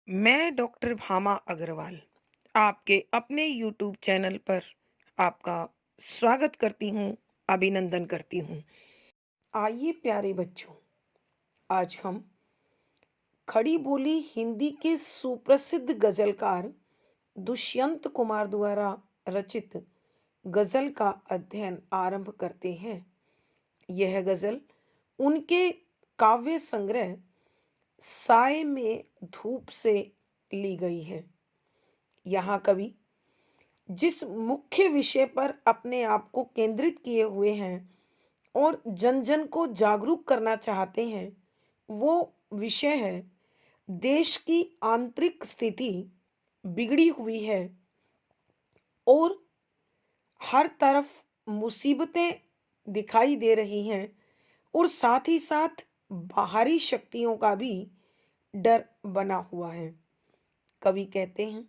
मैं डॉक्टर भामा अग्रवाल आपके अपने यूट्यूब चैनल पर आपका स्वागत करती हूँ, अभिनंदन करती हूँ। आइए प्यारे बच्चों, आज हम खड़ी बोली हिंदी के सुप्रसिद्ध गजलकार दुष्यंत कुमार द्वारा रचित गजल का अध्ययन आरंभ करते हैं। यह गजल उनके काव्य संग्रह साय में धूप से ली गई है। यहाँ कवि जिस मुख्य विषय पर अपने आप को केंद्रित किए हुए हैं और जन जन को जागरूक करना चाहते हैं, वो विषय है देश की आंतरिक स्थिति बिगड़ी हुई है और हर तरफ मुसीबतें दिखाई दे रही हैं और साथ ही साथ बाहरी शक्तियों का भी डर बना हुआ है। कवि कहते हैं,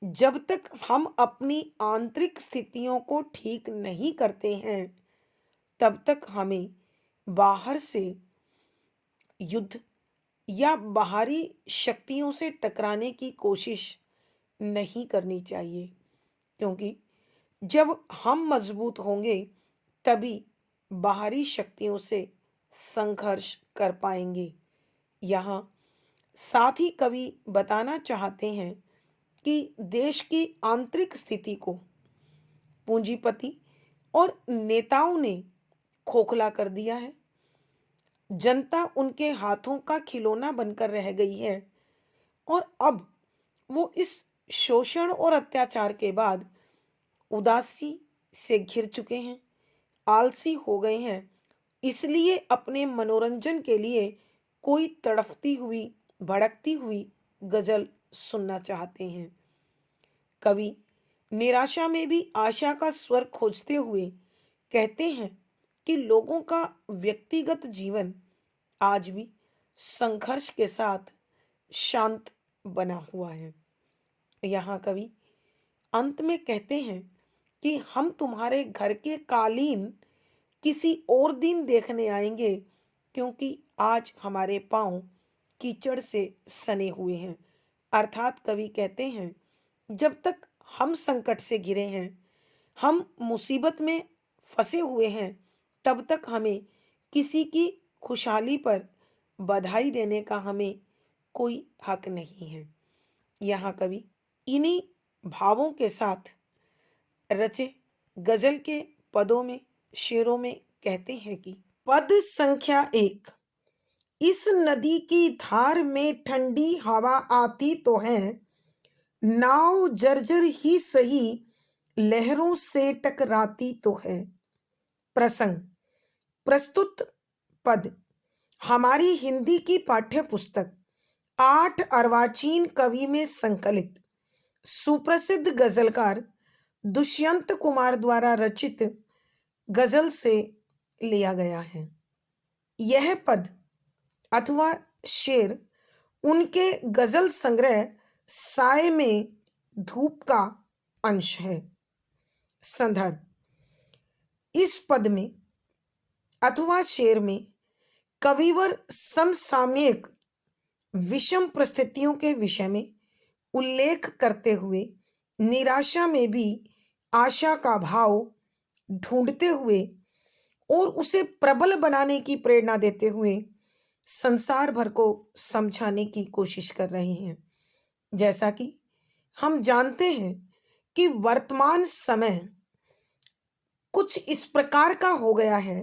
जब तक हम अपनी आंतरिक स्थितियों को ठीक नहीं करते हैं, तब तक हमें बाहर से युद्ध या बाहरी शक्तियों से टकराने की कोशिश नहीं करनी चाहिए, क्योंकि जब हम मजबूत होंगे तभी बाहरी शक्तियों से संघर्ष कर पाएंगे। यहाँ साथ ही कवि बताना चाहते हैं कि देश की आंतरिक स्थिति को पूंजीपति और नेताओं ने खोखला कर दिया है। जनता उनके हाथों का खिलौना बनकर रह गई है और अब वो इस शोषण और अत्याचार के बाद उदासी से घिर चुके हैं, आलसी हो गए हैं। इसलिए अपने मनोरंजन के लिए कोई तड़फती हुई, भड़कती हुई गजल सुनना चाहते हैं। कवि निराशा में भी आशा का स्वर खोजते हुए कहते हैं कि लोगों का व्यक्तिगत जीवन आज भी संघर्ष के साथ शांत बना हुआ है। यहाँ कवि अंत में कहते हैं कि हम तुम्हारे घर के कालीन किसी और दिन देखने आएंगे, क्योंकि आज हमारे पांव कीचड़ से सने हुए हैं। अर्थात कवि कहते हैं, जब तक हम संकट से घिरे हैं, हम मुसीबत में फंसे हुए हैं, तब तक हमें किसी की खुशहाली पर बधाई देने का हमें कोई हक नहीं है। यहाँ कवि इन्हीं भावों के साथ रचे गजल के पदों में, शेरों में कहते हैं कि पद संख्या 1। इस नदी की धार में ठंडी हवा आती तो है, नाव जर्जर ही सही लहरों से टकराती तो है। प्रसंग। प्रस्तुत पद हमारी हिंदी की पाठ्य पुस्तक 8 अर्वाचीन कवि में संकलित सुप्रसिद्ध गजलकार दुष्यंत कुमार द्वारा रचित गजल से लिया गया है। यह पद अथवा शेर उनके गजल संग्रह साय में धूप का अंश है। संदर्भ। इस पद में अथवा शेर में कविवर समसामयिक विषम परिस्थितियों के विषय में उल्लेख करते हुए निराशा में भी आशा का भाव ढूंढते हुए और उसे प्रबल बनाने की प्रेरणा देते हुए संसार भर को समझाने की कोशिश कर रहे हैं। जैसा कि हम जानते हैं कि वर्तमान समय कुछ इस प्रकार का हो गया है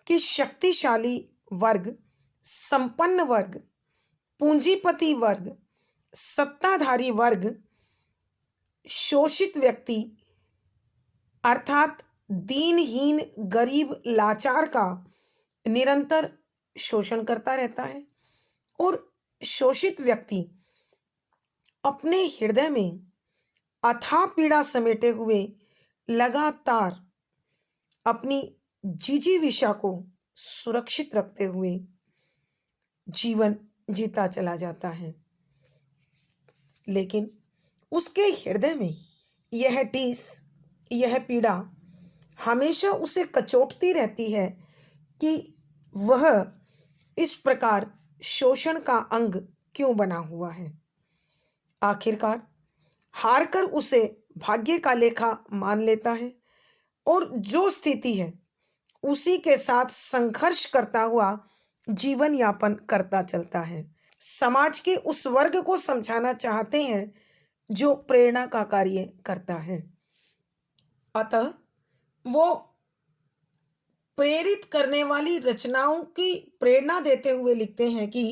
कि शक्तिशाली वर्ग, संपन्न वर्ग, पूंजीपति वर्ग, सत्ताधारी वर्ग, शोषित व्यक्ति अर्थात दीनहीन गरीब लाचार का निरंतर शोषण करता रहता है और शोषित व्यक्ति अपने हृदय में अथाह पीड़ा समेटे हुए लगातार अपनी जिजीविषा को सुरक्षित रखते हुए जीवन जीता चला जाता है, लेकिन उसके हृदय में यह टीस, यह पीड़ा हमेशा उसे कचोटती रहती है कि वह इस प्रकार शोषण का अंग क्यों बना हुआ है। आखिरकार हारकर उसे भाग्य का लेखा मान लेता है और जो स्थिति है उसी के साथ संघर्ष करता हुआ जीवन यापन करता चलता है। समाज के उस वर्ग को समझाना चाहते हैं जो प्रेरणा का कार्य करता है। अतः वो प्रेरित करने वाली रचनाओं की प्रेरणा देते हुए लिखते हैं कि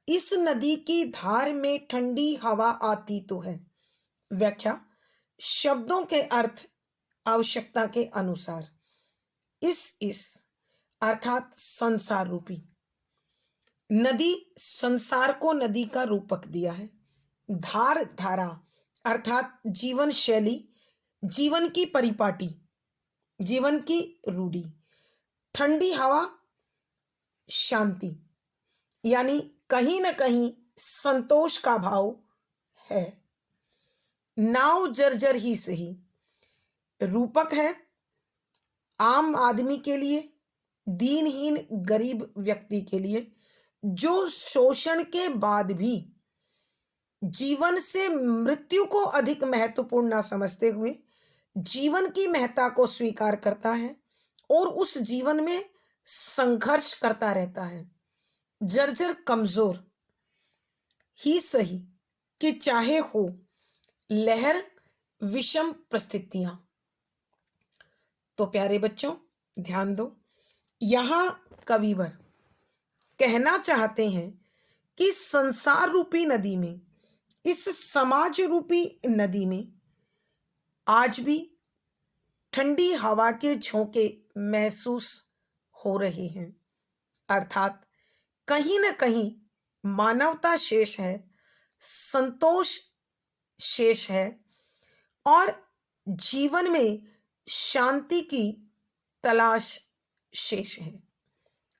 इस नदी की धार में ठंडी हवा आती तो है। व्याख्या: शब्दों के अर्थ आवश्यकता के अनुसार। इस अर्थात संसार रूपी नदी संसार को नदी का रूपक दिया है। धार धारा अर्थात जीवन शैली, जीवन की परिपाटी, जीवन की रूढ़ी। ठंडी हवा शांति, यानी कहीं न कहीं संतोष का भाव है। नाव जर्जर ही सही रूपक है आम आदमी के लिए, दीनहीन गरीब व्यक्ति के लिए, जो शोषण के बाद भी जीवन से मृत्यु को अधिक महत्वपूर्ण ना समझते हुए जीवन की महत्ता को स्वीकार करता है और उस जीवन में संघर्ष करता रहता है। जर्जर कमजोर ही सही कि चाहे हो लहर विषम परिस्थितियां। तो प्यारे बच्चों ध्यान दो, यहां कविवर कहना चाहते हैं कि संसार रूपी नदी में, इस समाज रूपी नदी में आज भी ठंडी हवा के झोंके महसूस हो रहे हैं। अर्थात कहीं न कहीं मानवता शेष है, संतोष शेष है और जीवन में शांति की तलाश शेष है।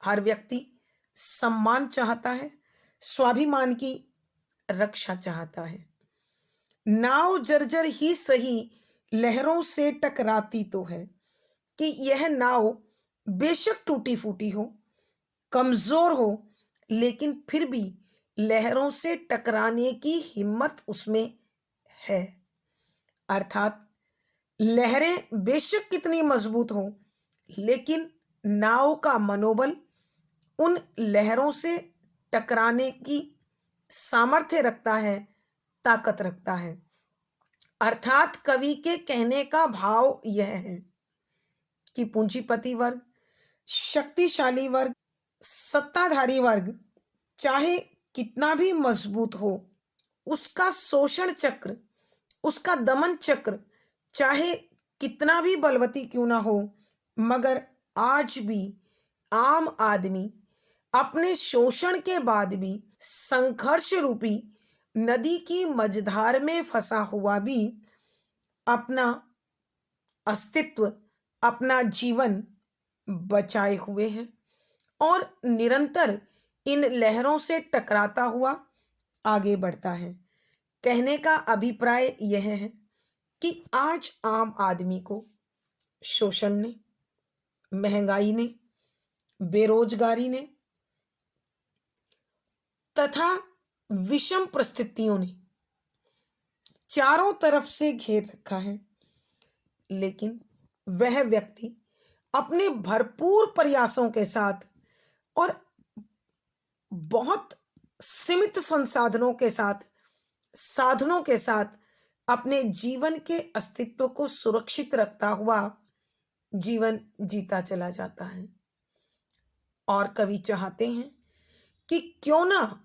हर व्यक्ति सम्मान चाहता है, स्वाभिमान की रक्षा चाहता है। नाव जर्जर ही सही लहरों से टकराती तो है कि यह नाव बेशक टूटी फूटी हो, कमजोर हो, लेकिन फिर भी लहरों से टकराने की हिम्मत उसमें है। अर्थात लहरें बेशक कितनी मजबूत हो, लेकिन नाव का मनोबल उन लहरों से टकराने की सामर्थ्य रखता है, ताकत रखता है। अर्थात कवि के कहने का भाव यह है कि पूंजीपति वर्ग, शक्तिशाली वर्ग, सत्ताधारी वर्ग चाहे कितना भी मजबूत हो, उसका शोषण चक्र, उसका दमन चक्र चाहे कितना भी बलवती क्यों ना हो, मगर आज भी आम आदमी अपने शोषण के बाद भी संघर्ष रूपी नदी की मझधार में फंसा हुआ भी अपना अस्तित्व, अपना जीवन बचाए हुए है और निरंतर इन लहरों से टकराता हुआ आगे बढ़ता है। कहने का अभिप्राय यह है कि आज आम आदमी को शोषण ने, महंगाई ने, बेरोजगारी ने तथा विषम परिस्थितियों ने चारों तरफ से घेर रखा है, लेकिन वह व्यक्ति अपने भरपूर प्रयासों के साथ और बहुत सीमित संसाधनों के साथ, साधनों के साथ अपने जीवन के अस्तित्व को सुरक्षित रखता हुआ जीवन जीता चला जाता है। और कवि चाहते हैं कि क्यों ना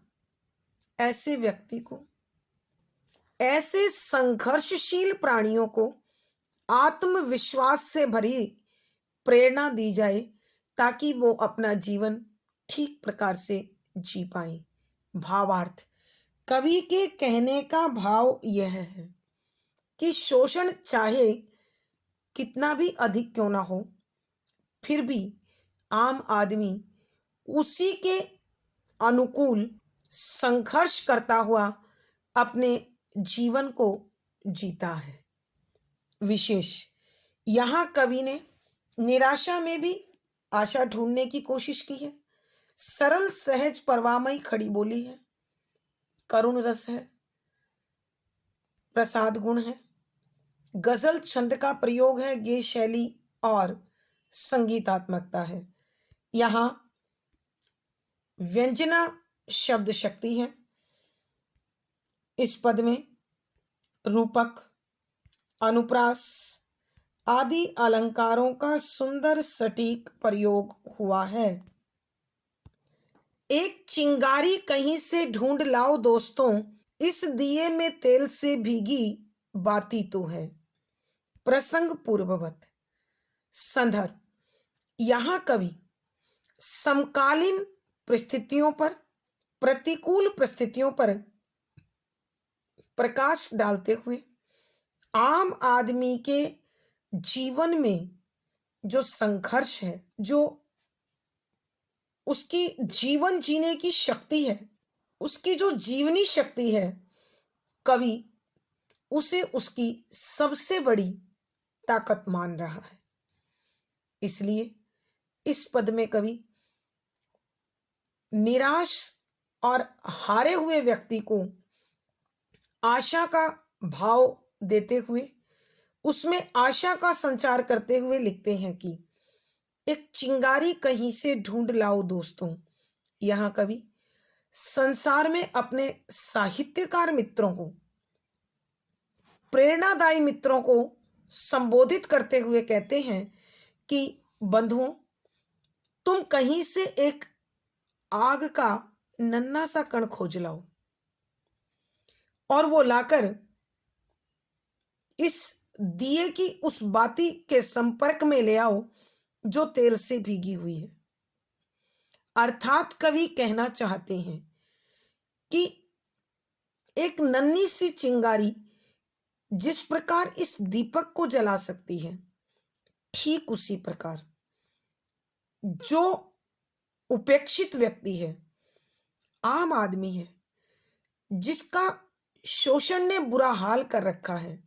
ऐसे व्यक्ति को, ऐसे संघर्षशील प्राणियों को आत्मविश्वास से भरी प्रेरणा दी जाए ताकि वो अपना जीवन ठीक प्रकार से जी पाए। भावार्थ: कवि के कहने का भाव यह है कि शोषण चाहे कितना भी अधिक क्यों ना हो, फिर भी आम आदमी उसी के अनुकूल संघर्ष करता हुआ अपने जीवन को जीता है। विशेष यहाँ कवि ने निराशा में भी आशा ढूंढने की कोशिश की है। सरल सहज परवामयी खड़ी बोली है, करुण रस है, प्रसाद गुण है। गजल छंद का प्रयोग है। गेय शैली और संगीतात्मकता है। यहाँ व्यंजना शब्द शक्ति है। इस पद में रूपक, अनुप्रास आदि अलंकारों का सुंदर सटीक प्रयोग हुआ है। एक चिंगारी कहीं से ढूंढ लाओ दोस्तों, इस दिए में तेल से भीगी बाती तो है। प्रसंग पूर्ववत। संदर्भ। यहाँ कवि समकालीन परिस्थितियों पर, प्रतिकूल परिस्थितियों पर प्रकाश डालते हुए आम आदमी के जीवन में जो संघर्ष है, जो उसकी जीवन जीने की शक्ति है, उसकी जो जीवनी शक्ति है, कवि उसे उसकी सबसे बड़ी ताकत मान रहा है। इसलिए इस पद में कवि निराश और हारे हुए व्यक्ति को आशा का भाव देते हुए, उसमें आशा का संचार करते हुए लिखते हैं कि एक चिंगारी कहीं से ढूंढ लाओ दोस्तों। यहाँ कवि संसार में अपने साहित्यकार मित्रों को, प्रेरणादायी मित्रों को संबोधित करते हुए कहते हैं कि बंधुओं, तुम कहीं से एक आग का नन्हा सा कण खोज लाओ और वो लाकर इस दिए की उस बाती के संपर्क में ले आओ जो तेल से भीगी हुई है। अर्थात कवि कहना चाहते हैं कि एक नन्ही सी चिंगारी जिस प्रकार इस दीपक को जला सकती है, ठीक उसी प्रकार जो उपेक्षित व्यक्ति है, आम आदमी है, जिसका शोषण ने बुरा हाल कर रखा है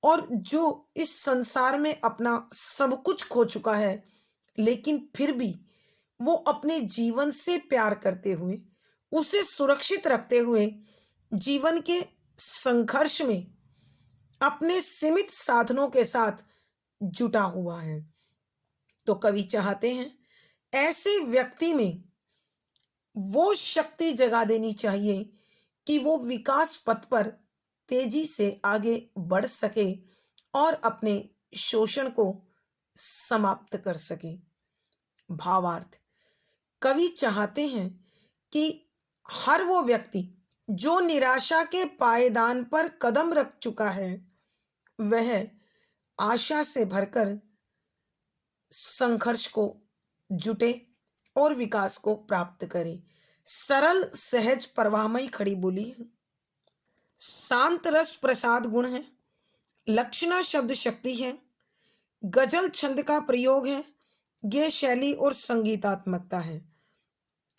और जो इस संसार में अपना सब कुछ खो चुका है, लेकिन फिर भी वो अपने जीवन से प्यार करते हुए, उसे सुरक्षित रखते हुए जीवन के संघर्ष में अपने सीमित साधनों के साथ जुटा हुआ है। तो कवि चाहते हैं ऐसे व्यक्ति में वो शक्ति जगा देनी चाहिए कि वो विकास पथ पर तेजी से आगे बढ़ सके और अपने शोषण को समाप्त कर सके। भावार्थ। कवि चाहते हैं कि हर वो व्यक्ति जो निराशा के पायदान पर कदम रख चुका है, वह आशा से भरकर संघर्ष को जुटे और विकास को प्राप्त करे। सरल सहज प्रवाहमयी खड़ी बोली है। शांत रस प्रसाद गुण है। लक्षणा शब्द शक्ति है। गजल छंद का प्रयोग है। गेय शैली और संगीतात्मकता है।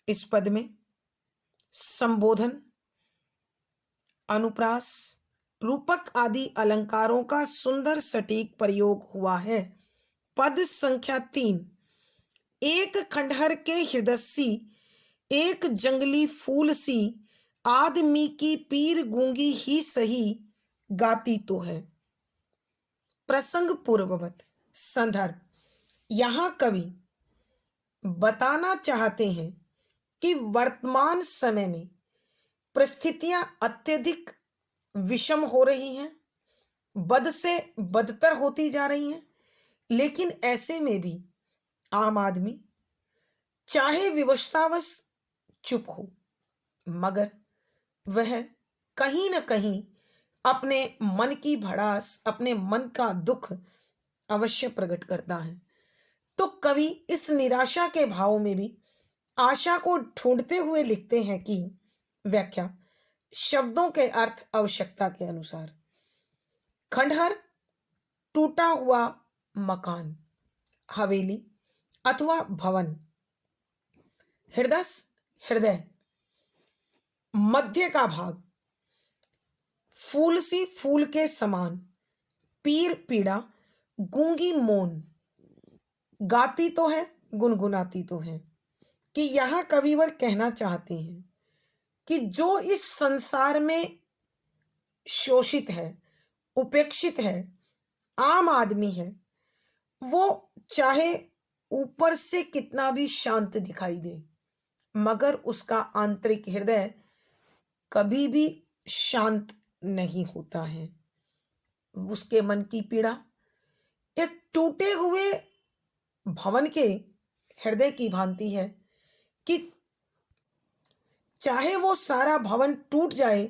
इस पद में संबोधन, अनुप्रास, रूपक आदि अलंकारों का सुंदर सटीक प्रयोग हुआ है। पद संख्या 3। एक खंडहर के हृदय सी, एक जंगली फूल सी, आदमी की पीर गूंगी ही सही, गाती तो है। प्रसंग पूर्ववत। संदर्भ। यहाँ कवि बताना चाहते हैं कि वर्तमान समय में परिस्थितियां अत्यधिक विषम हो रही हैं, बद से बदतर होती जा रही हैं, लेकिन ऐसे में भी आम आदमी चाहे विवशतावश चुप हो, मगर वह कहीं न कहीं अपने मन की भड़ास, अपने मन का दुख अवश्य प्रकट करता है। तो कवि इस निराशा के भाव में भी आशा को ढूंढते हुए लिखते हैं कि व्याख्या शब्दों के अर्थ आवश्यकता के अनुसार। खंडहर टूटा हुआ मकान, हवेली अथवा भवन। हृदय हृदय, मध्य का भाग, फूल सी फूल के समान, पीर पीड़ा, गूंगी मौन, गाती तो है गुनगुनाती तो है। कि यहाँ कविवर कहना चाहते हैं कि जो इस संसार में शोषित है, उपेक्षित है, आम आदमी है, वो चाहे ऊपर से कितना भी शांत दिखाई दे, मगर उसका आंतरिक हृदय कभी भी शांत नहीं होता है। उसके मन की पीड़ा एक टूटे हुए भवन के हृदय की भांति है कि चाहे वो सारा भवन टूट जाए,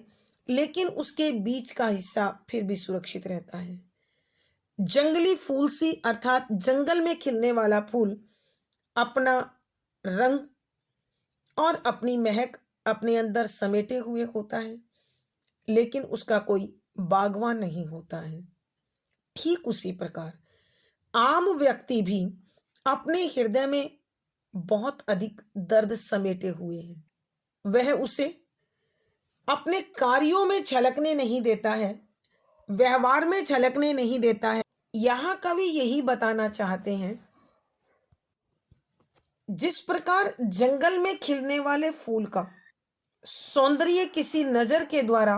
लेकिन उसके बीच का हिस्सा फिर भी सुरक्षित रहता है। जंगली फूल सी, अर्थात जंगल में खिलने वाला फूल अपना रंग और अपनी महक अपने अंदर समेटे हुए होता है, लेकिन उसका कोई बागवान नहीं होता है। ठीक उसी प्रकार आम व्यक्ति भी अपने हृदय में बहुत अधिक दर्द समेटे हुए है। वह उसे अपने कार्यों में झलकने नहीं देता है, व्यवहार में झलकने नहीं देता है। यहाँ कवि यही बताना चाहते हैं, जिस प्रकार जंगल में खिलने वाले फूल का सौंदर्य किसी नजर के द्वारा,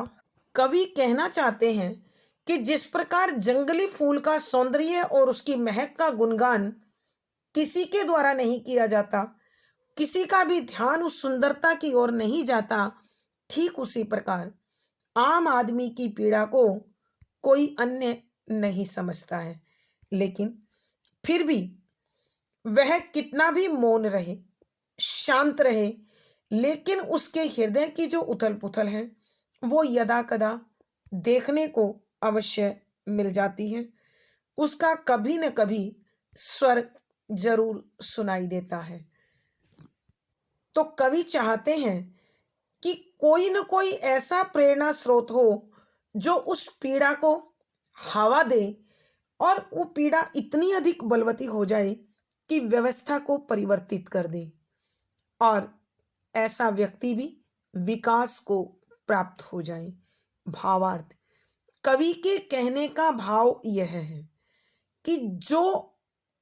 कवि कहना चाहते हैं कि जिस प्रकार जंगली फूल का सौंदर्य और उसकी महक का गुणगान किसी के द्वारा नहीं किया जाता, किसी का भी ध्यान उस सुंदरता की ओर नहीं जाता, ठीक उसी प्रकार आम आदमी की पीड़ा को कोई अन्य नहीं समझता है। लेकिन फिर भी वह कितना भी मौन रहे, शांत रहे, लेकिन उसके हृदय की जो उथल पुथल है वो यदा कदा देखने को अवश्य मिल जाती है। उसका कभी न कभी स्वर जरूर सुनाई देता है। तो कवि चाहते हैं कि कोई न कोई ऐसा प्रेरणा स्रोत हो जो उस पीड़ा को हवा दे और वो पीड़ा इतनी अधिक बलवती हो जाए कि व्यवस्था को परिवर्तित कर दे, और ऐसा व्यक्ति भी विकास को प्राप्त हो जाए। भावार्थ, कवि के कहने का भाव यह है कि जो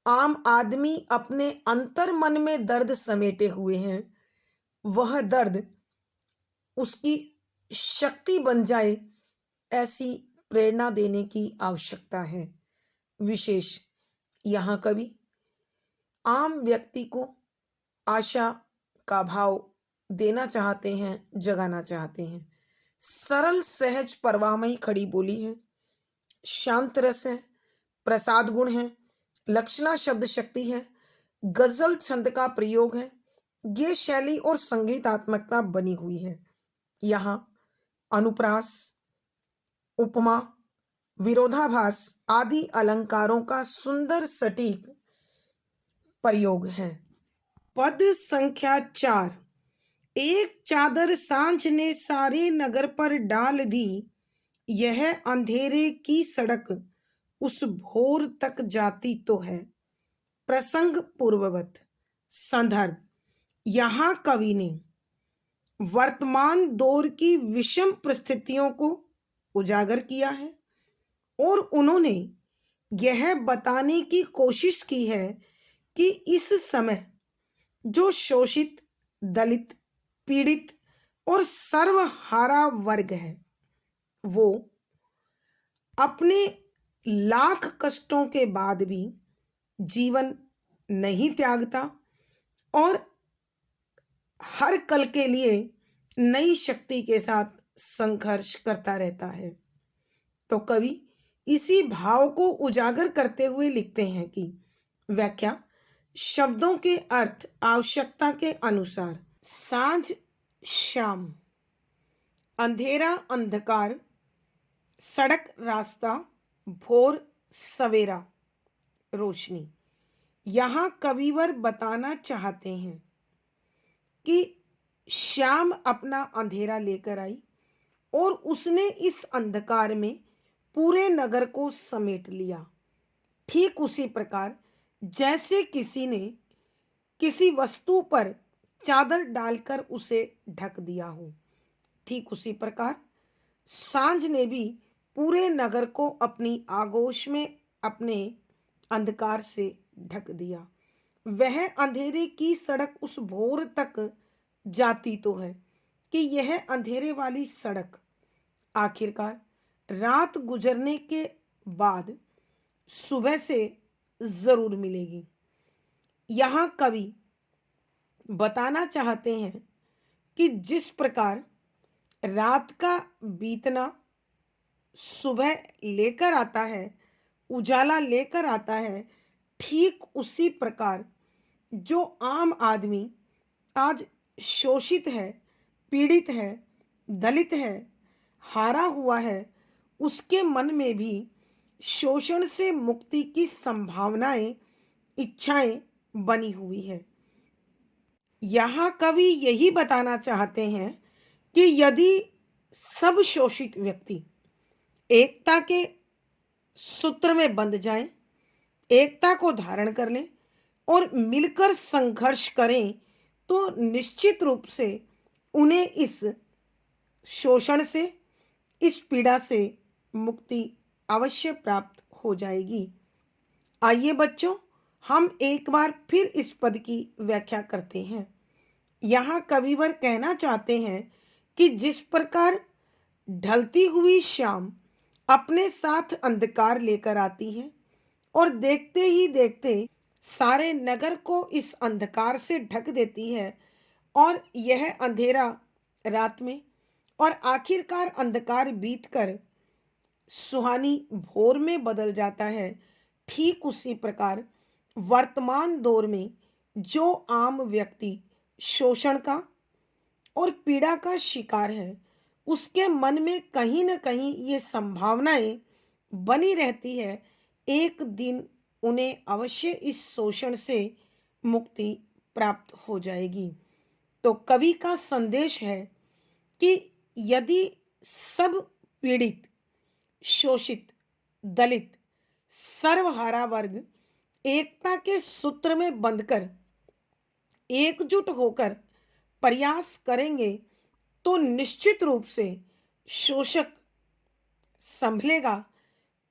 आम आदमी अपने अंतर मन में दर्द समेटे हुए हैं, वह दर्द उसकी शक्ति बन जाए, ऐसी प्रेरणा देने की आवश्यकता है। विशेष यहाँ कवि आम व्यक्ति को आशा का भाव देना चाहते हैं, जगाना चाहते हैं। सरल सहज परवाहमयी खड़ी बोली है, शांत रस है, प्रसाद गुण है, लक्षणा शब्द शक्ति है, गजल छंद का प्रयोग है, ये शैली और संगीतात्मकता बनी हुई है। यहाँ अनुप्रास, उपमा, विरोधाभास आदि अलंकारों का सुंदर सटीक प्रयोग है। पद संख्या 4। एक चादर सांझ ने सारे नगर पर डाल दी, यह अंधेरे की सड़क उस भोर तक जाती तो है। प्रसंग पूर्ववत। संदर्भ, यहाँ कवि ने वर्तमान दौर की विषम परिस्थितियों को उजागर किया है और उन्होंने यह बताने की कोशिश की है कि इस समय जो शोषित, दलित, पीड़ित और सर्वहारा वर्ग है, वो अपने लाख कष्टों के बाद भी जीवन नहीं त्यागता और हर कल के लिए नई शक्ति के साथ संघर्ष करता रहता है। तो कवि इसी भाव को उजागर करते हुए लिखते हैं कि व्याख्या, शब्दों के अर्थ आवश्यकता के अनुसार। सांझ शाम, अंधेरा अंधकार, सड़क रास्ता, भोर सवेरा रोशनी। यहाँ कविवर बताना चाहते हैं कि शाम अपना अंधेरा लेकर आई और उसने इस अंधकार में पूरे नगर को समेट लिया। ठीक उसी प्रकार जैसे किसी ने किसी वस्तु पर चादर डालकर उसे ढक दिया हो, ठीक उसी प्रकार सांझ ने भी पूरे नगर को अपनी आगोश में अपने अंधकार से ढक दिया। वह अंधेरे की सड़क उस भोर तक जाती तो है कि यह अंधेरे वाली सड़क आखिरकार रात गुजरने के बाद सुबह से जरूर मिलेगी। यहाँ कवि बताना चाहते हैं कि जिस प्रकार रात का बीतना सुबह लेकर आता है, उजाला लेकर आता है, ठीक उसी प्रकार जो आम आदमी आज शोषित है, पीड़ित है, दलित है, हारा हुआ है, उसके मन में भी शोषण से मुक्ति की संभावनाएं, इच्छाएं बनी हुई है। यहाँ कवि यही बताना चाहते हैं कि यदि सब शोषित व्यक्ति एकता के सूत्र में बंध जाएं, एकता को धारण कर लें और मिलकर संघर्ष करें, तो निश्चित रूप से उन्हें इस शोषण से, इस पीड़ा से मुक्ति अवश्य प्राप्त हो जाएगी। आइए बच्चों, हम एक बार फिर इस पद की व्याख्या करते हैं। यहाँ कविवर कहना चाहते हैं कि जिस प्रकार ढलती हुई शाम अपने साथ अंधकार लेकर आती है और देखते ही देखते सारे नगर को इस अंधकार से ढक देती है, और यह अंधेरा रात में और आखिरकार अंधकार बीतकर सुहानी भोर में बदल जाता है, ठीक उसी प्रकार वर्तमान दौर में जो आम व्यक्ति शोषण का और पीड़ा का शिकार है, उसके मन में कहीं न कहीं ये संभावनाएं बनी रहती है, एक दिन उन्हें अवश्य इस शोषण से मुक्ति प्राप्त हो जाएगी। तो कवि का संदेश है कि यदि सब पीड़ित, शोषित, दलित, सर्वहारा वर्ग एकता के सूत्र में बंधकर एकजुट होकर प्रयास करेंगे, तो निश्चित रूप से शोषक संभलेगा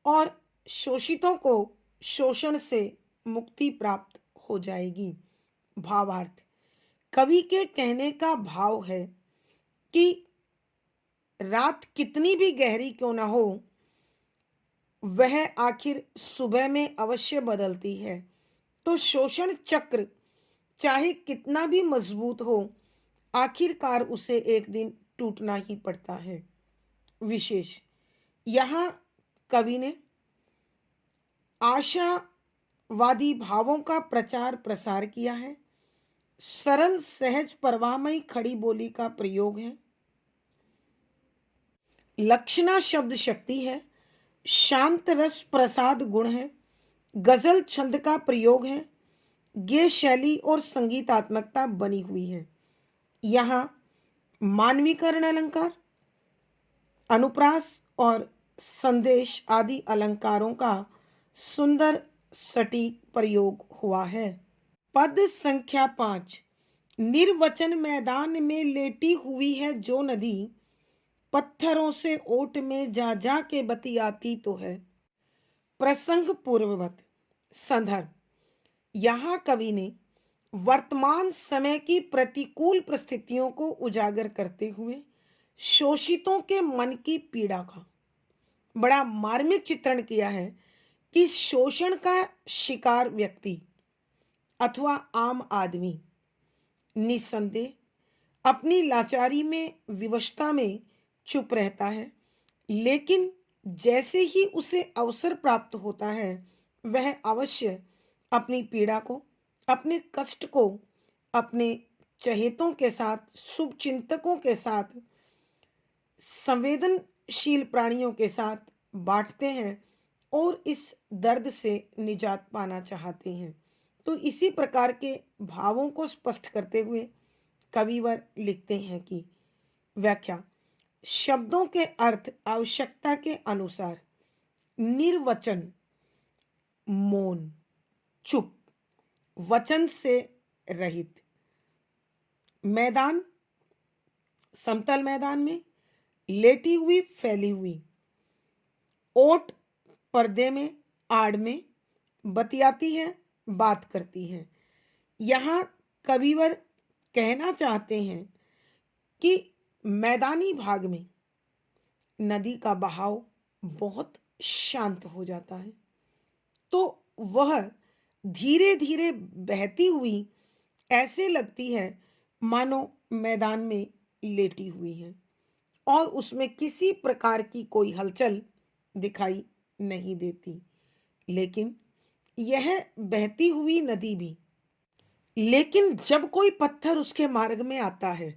और शोषितों को शोषण से मुक्ति प्राप्त हो जाएगी। भावार्थ: कवि के कहने का भाव है कि रात कितनी भी गहरी क्यों ना हो, वह आखिर सुबह में अवश्य बदलती है। तो शोषण चक्र चाहे कितना भी मजबूत हो, आखिरकार उसे एक दिन टूटना ही पड़ता है। विशेष यहाँ कवि ने आशावादी भावों का प्रचार प्रसार किया है। सरल, सहज, परवाहमयी खड़ी बोली का प्रयोग है। लक्षणा शब्द शक्ति है। शांत रस प्रसाद गुण है। गजल छंद का प्रयोग है। गेय शैली और संगीतात्मकता बनी हुई है। यहाँ मानवीकरण अलंकार, अनुप्रास और संदेश आदि अलंकारों का सुंदर सटीक प्रयोग हुआ है। पद संख्या 5। निर्वचन मैदान में लेटी हुई है जो नदी, पत्थरों से ओट में जा जा के बतियाती तो है। प्रसंग पूर्ववत। संदर्भ: यहाँ कवि ने वर्तमान समय की प्रतिकूल परिस्थितियों को उजागर करते हुए शोषितों के मन की पीड़ा का बड़ा मार्मिक चित्रण किया है कि शोषण का शिकार व्यक्ति अथवा आम आदमी निसंदेह अपनी लाचारी में, विवशता में चुप रहता है, लेकिन जैसे ही उसे अवसर प्राप्त होता है, वह अवश्य अपनी पीड़ा को, अपने कष्ट को अपने चहेतों के साथ, शुभचिंतकों के साथ, संवेदनशील प्राणियों के साथ बांटते हैं और इस दर्द से निजात पाना चाहते हैं। तो इसी प्रकार के भावों को स्पष्ट करते हुए कविवर लिखते हैं कि व्याख्या: शब्दों के अर्थ आवश्यकता के अनुसार निर्वचन, मौन, चुप, वचन से रहित। मैदान, समतल मैदान में लेटी हुई, फैली हुई। ओट, पर्दे में, आड़ में बतियाती है, बात करती है। यहाँ कविवर कहना चाहते हैं कि मैदानी भाग में नदी का बहाव बहुत शांत हो जाता है। तो वह धीरे धीरे बहती हुई ऐसे लगती है मानो मैदान में लेटी हुई है और उसमें किसी प्रकार की कोई हलचल दिखाई नहीं देती। लेकिन यह बहती हुई नदी भी, लेकिन जब कोई पत्थर उसके मार्ग में आता है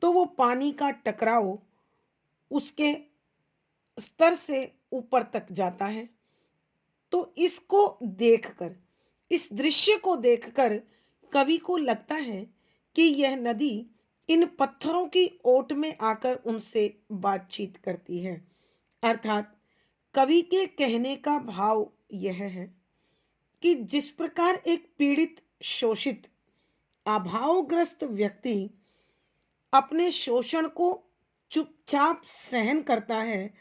तो वो पानी का टकराव उसके स्तर से ऊपर तक जाता है। तो इसको देखकर, इस दृश्य को देखकर कवि को लगता है कि यह नदी इन पत्थरों की ओट में आकर उनसे बातचीत करती है। अर्थात कवि के कहने का भाव यह है कि जिस प्रकार एक पीड़ित, शोषित, अभावग्रस्त व्यक्ति अपने शोषण को चुपचाप सहन करता है,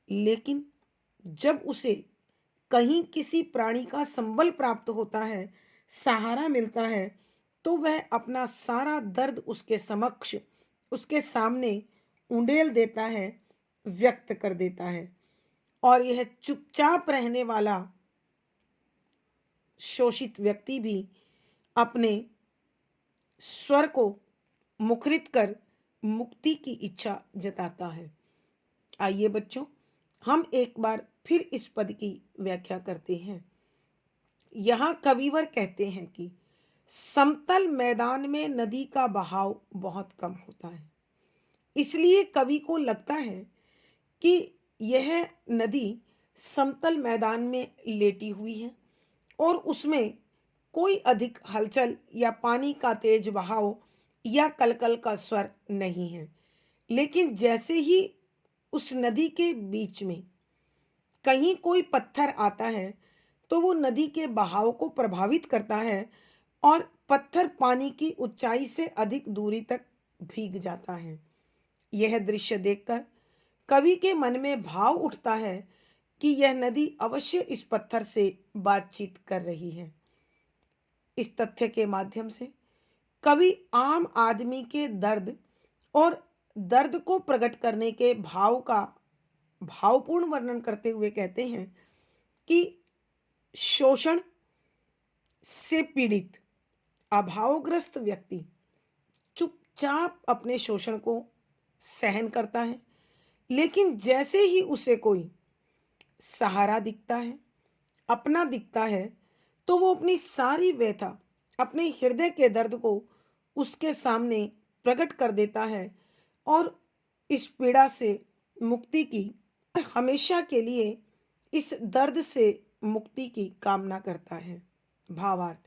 लेकिन जब उसे कहीं किसी प्राणी का संबल प्राप्त होता है, सहारा मिलता है, तो वह अपना सारा दर्द उसके समक्ष, उसके सामने उंडेल देता है, व्यक्त कर देता है। और यह चुपचाप रहने वाला शोषित व्यक्ति भी अपने स्वर को मुखरित कर मुक्ति की इच्छा जताता है। आइए बच्चों, हम एक बार फिर इस पद की व्याख्या करते हैं। यहाँ कविवर कहते हैं कि समतल मैदान में नदी का बहाव बहुत कम होता है, इसलिए कवि को लगता है कि यह नदी समतल मैदान में लेटी हुई है और उसमें कोई अधिक हलचल या पानी का तेज बहाव या कलकल का स्वर नहीं है। लेकिन जैसे ही उस नदी के बीच में कहीं कोई पत्थर आता है तो वो नदी के बहाव को प्रभावित करता है और पत्थर पानी की ऊंचाई से अधिक दूरी तक भीग जाता है। यह दृश्य देखकर कवि के मन में भाव उठता है कि यह नदी अवश्य इस पत्थर से बातचीत कर रही है। इस तथ्य के माध्यम से कवि आम आदमी के दर्द और दर्द को प्रकट करने के भाव का भावपूर्ण वर्णन करते हुए कहते हैं कि शोषण से पीड़ित, अभावग्रस्त व्यक्ति चुपचाप अपने शोषण को सहन करता है, लेकिन जैसे ही उसे कोई सहारा दिखता है, अपना दिखता है, तो वो अपनी सारी व्यथा, अपने हृदय के दर्द को उसके सामने प्रकट कर देता है और इस पीड़ा से मुक्ति की, हमेशा के लिए इस दर्द से मुक्ति की कामना करता है। भावार्थ,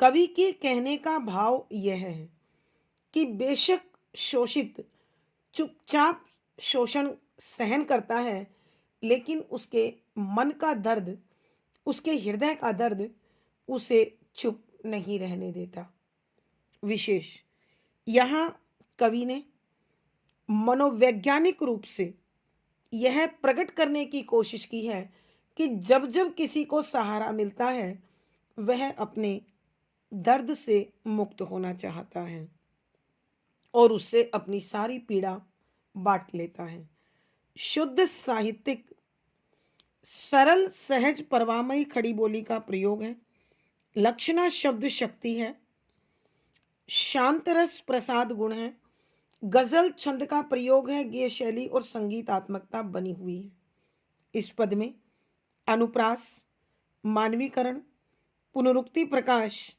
कवि के कहने का भाव यह है कि बेशक शोषित चुपचाप शोषण सहन करता है, लेकिन उसके मन का दर्द, उसके हृदय का दर्द उसे चुप नहीं रहने देता। विशेष यहाँ कवि ने मनोवैज्ञानिक रूप से यह प्रकट करने की कोशिश की है कि जब जब किसी को सहारा मिलता है वह अपने दर्द से मुक्त होना चाहता है और उससे अपनी सारी पीड़ा बांट लेता है। शुद्ध साहित्यिक सरल सहज परवामयी खड़ी बोली का प्रयोग है। लक्षणा शब्द शक्ति है, शांत रस प्रसाद गुण है, गजल छंद का प्रयोग है, गेय शैली और संगीतात्मकता बनी हुई है। इस पद में अनुप्रास, मानवीकरण, पुनरुक्ति प्रकाश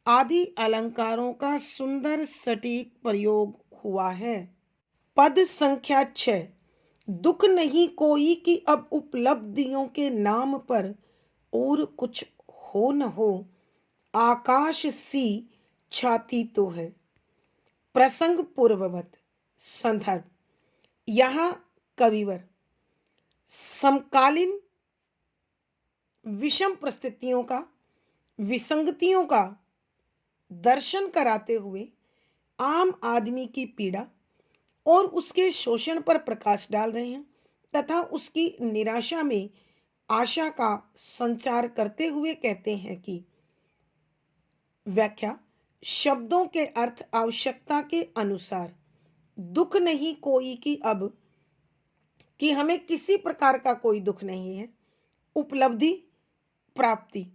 आदि अलंकारों का सुंदर सटीक प्रयोग हुआ है। पद संख्या 6, दुख नहीं कोई कि अब उपलब्धियों के नाम पर और कुछ हो न हो, आकाश सी छाती तो है। प्रसंग पूर्ववत। संदर्भ, यहाँ कविवर समकालीन विषम परिस्थितियों का, विसंगतियों का दर्शन कराते हुए आम आदमी की पीड़ा और उसके शोषण पर प्रकाश डाल रहे हैं तथा उसकी निराशा में आशा का संचार करते हुए कहते हैं कि व्याख्या, शब्दों के अर्थ आवश्यकता के अनुसार दुख नहीं कोई कि अब कि हमें किसी प्रकार का कोई दुख नहीं है। उपलब्धि, प्राप्ति,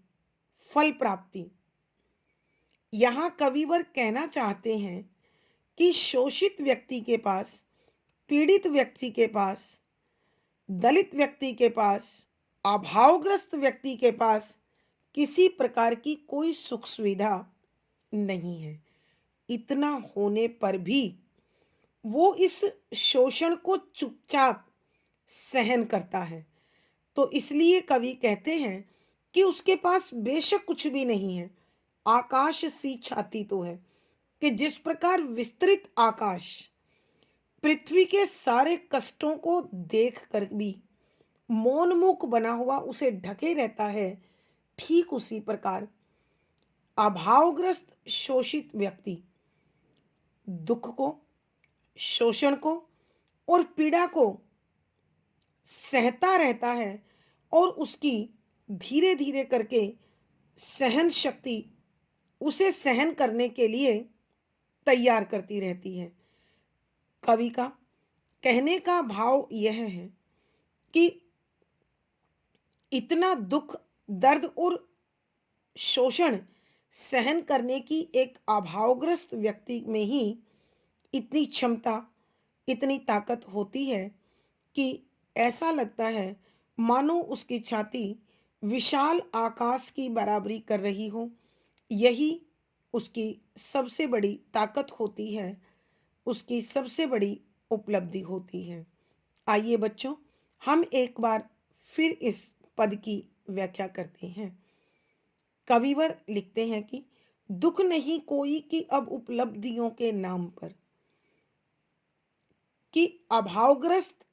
फल प्राप्ति। यहाँ कविवर कहना चाहते हैं कि शोषित व्यक्ति के पास, पीड़ित व्यक्ति के पास, दलित व्यक्ति के पास, अभावग्रस्त व्यक्ति के पास किसी प्रकार की कोई सुख सुविधा नहीं है। इतना होने पर भी वो इस शोषण को चुपचाप सहन करता है। तो इसलिए कवि कहते हैं कि उसके पास बेशक कुछ भी नहीं है, आकाश सी छाती तो है, कि जिस प्रकार विस्तृत आकाश पृथ्वी के सारे कष्टों को देख कर भी मौनमुख बना हुआ उसे ढके रहता है, ठीक उसी प्रकार अभावग्रस्त शोषित व्यक्ति दुख को, शोषण को और पीड़ा को सहता रहता है और उसकी धीरे धीरे करके सहन शक्ति उसे सहन करने के लिए तैयार करती रहती है। कवि का कहने का भाव यह है कि इतना दुख, दर्द और शोषण सहन करने की एक अभावग्रस्त व्यक्ति में ही इतनी क्षमता, इतनी ताकत होती है कि ऐसा लगता है मानो उसकी छाती विशाल आकाश की बराबरी कर रही हो। यही उसकी सबसे बड़ी ताकत होती है, उसकी सबसे बड़ी उपलब्धि होती है। आइए बच्चों, हम एक बार फिर इस पद की व्याख्या करते हैं। कविवर लिखते हैं कि दुख नहीं कोई कि अब उपलब्धियों के नाम पर, कि अभावग्रस्त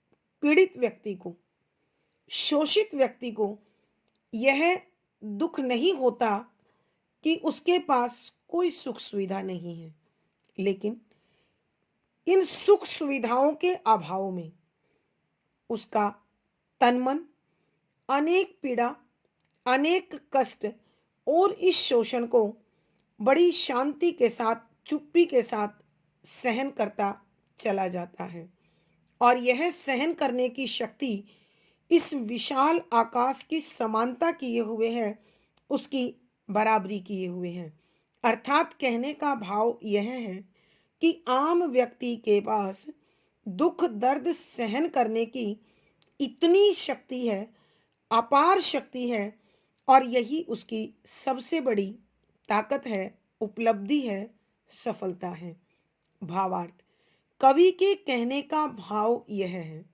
पीड़ित व्यक्ति को, शोषित व्यक्ति को यह दुख नहीं होता कि उसके पास कोई सुख सुविधा नहीं है, लेकिन इन सुख सुविधाओं के अभाव में उसका तन मन अनेक पीड़ा, अनेक कष्ट और इस शोषण को बड़ी शांति के साथ, चुप्पी के साथ सहन करता चला जाता है। और यह सहन करने की शक्ति इस विशाल आकाश की समानता किए हुए है, उसकी बराबरी किए हुए हैं। अर्थात कहने का भाव यह है कि आम व्यक्ति के पास दुख दर्द सहन करने की इतनी शक्ति है, अपार शक्ति है, और यही उसकी सबसे बड़ी ताकत है, उपलब्धि है, सफलता है। भावार्थ, कवि के कहने का भाव यह है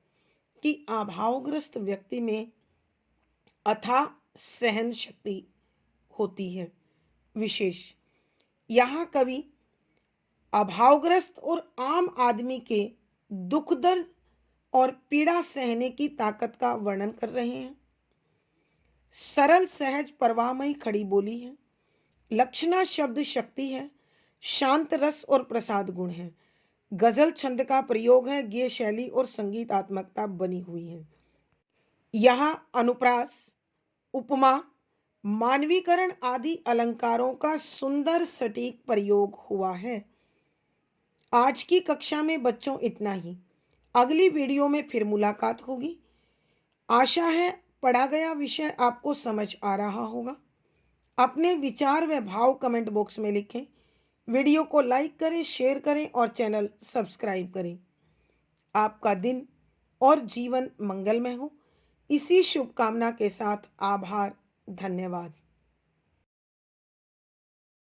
कि अभावग्रस्त व्यक्ति में अथाह सहन शक्ति होती है विशेष। यहाँ कवि अभावग्रस्त और आम आदमी के दुख दर्द और पीड़ा सहने की ताकत का वर्णन कर रहे हैं। सरल सहज परवाहमयी खड़ी बोली है, लक्षणा शब्द शक्ति है, शांत रस और प्रसाद गुण है, गजल छंद का प्रयोग है, गेय शैली और संगीतात्मकता बनी हुई है। यहाँ अनुप्रास, उपमा, मानवीकरण आदि अलंकारों का सुंदर सटीक प्रयोग हुआ है। आज की कक्षा में बच्चों इतना ही। अगली वीडियो में फिर मुलाकात होगी। आशा है पढ़ा गया विषय आपको समझ आ रहा होगा। अपने विचार व भाव कमेंट बॉक्स में लिखें। वीडियो को लाइक करें, शेयर करें और चैनल सब्सक्राइब करें। आपका दिन और जीवन मंगलमय हो, इसी शुभकामना के साथ आभार, धन्यवाद।